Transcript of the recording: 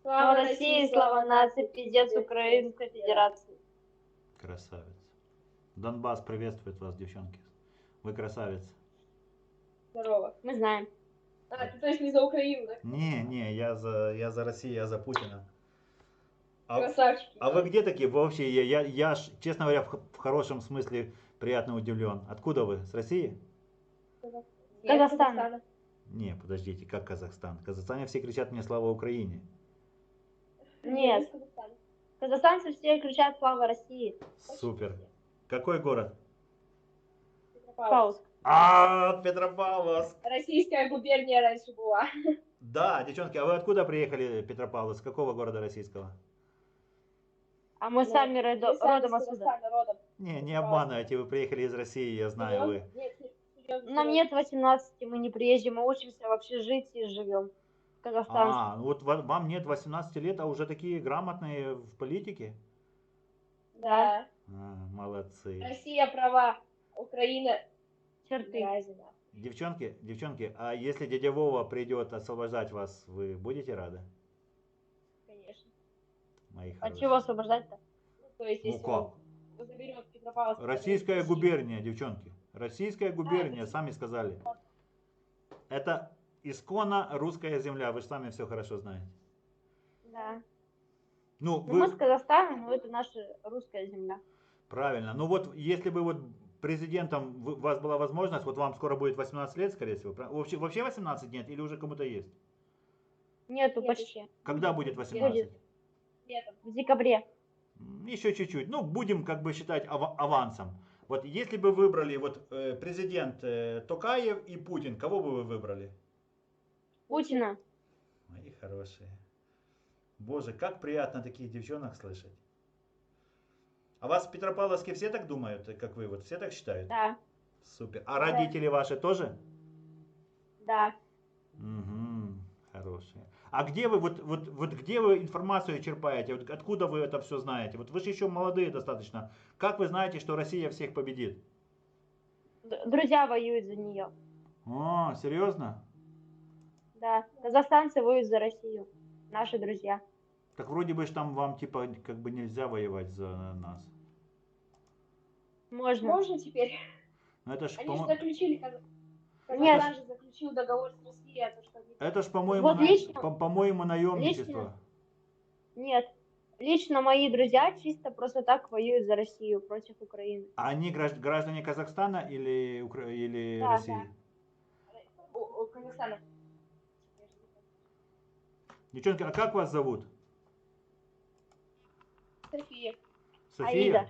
Слава России, слава нации, пиздец Украинской Федерации. Красавец. Донбасс приветствует вас, девчонки. Вы красавицы. Здорово. Мы знаем. А, ты то есть не за Украину, да? Не, я за Россию, я за Путина. Красавчики. А вы где такие? Вообще, честно говоря, в хорошем смысле приятно удивлен. Откуда вы? С России? Казахстана. Не, подождите, как Казахстан? В Казахстане все кричат мне слава Украине. Нет. Казахстанцы все кричат слава России. Супер. Какой город? Петропавловск. Петропавловск. Российская губерния раньше была. Да, девчонки, а вы откуда приехали, Петропавловск? С какого города российского? А мы сами родом отсюда. Не обманывайте, вы приехали из России, я знаю вы. Нам нет 18, мы не приезжие, мы учимся в общежитии, живем в Казахстане. Вот вам нет 18 лет, а уже такие грамотные в политике? Да. Молодцы. Россия права, Украина черты. Девчонки, а если дядя Вова придет освобождать вас, вы будете рады? Конечно. Мои От хорошие. чего освобождать-то? То есть, Ну если как? он заберет Петропавловск. Российская губерния, девчонки. Российская губерния, сами сказали. Это исконно русская земля, вы же сами все хорошо знаете. Да. Ну, мы с Казахстана, но это наша русская земля. Правильно. Ну вот, если бы вот президентом у вас была возможность, вот вам скоро будет 18 лет, скорее всего. Вообще 18 нет или уже кому-то есть? Нету почти. Когда будет 18? Летом. В декабре. Еще чуть-чуть. Ну, будем как бы считать авансом. Вот если бы выбрали вот президент Токаев и Путин, кого бы вы выбрали? Путина. Мои хорошие. Боже, как приятно таких девчонок слышать. А вас в Петропавловске все так думают, как вы? Вот все так считают? Да. Супер. А родители ваши тоже? Да. Угу, хорошие. А где вы, вот где вы информацию черпаете? Вот откуда вы это все знаете? Вот вы же еще молодые достаточно. Как вы знаете, что Россия всех победит? Друзья воюют за нее. О, серьезно? Да. Казахстанцы воюют за Россию. Наши друзья. Так вроде бы ж там вам типа как бы нельзя воевать за нас. Можно. Можно теперь. Но это ж, они же заключили, Казахстан же заключил договор с Россией, а то что они... Это ж, по-моему, вот лично, по-моему, наемничество. Лично... Нет. Лично мои друзья чисто просто так воюют за Россию против Украины. А они граждане Казахстана или да, России? Да. Казахстана. Девчонки, а как вас зовут? София. София? Аида.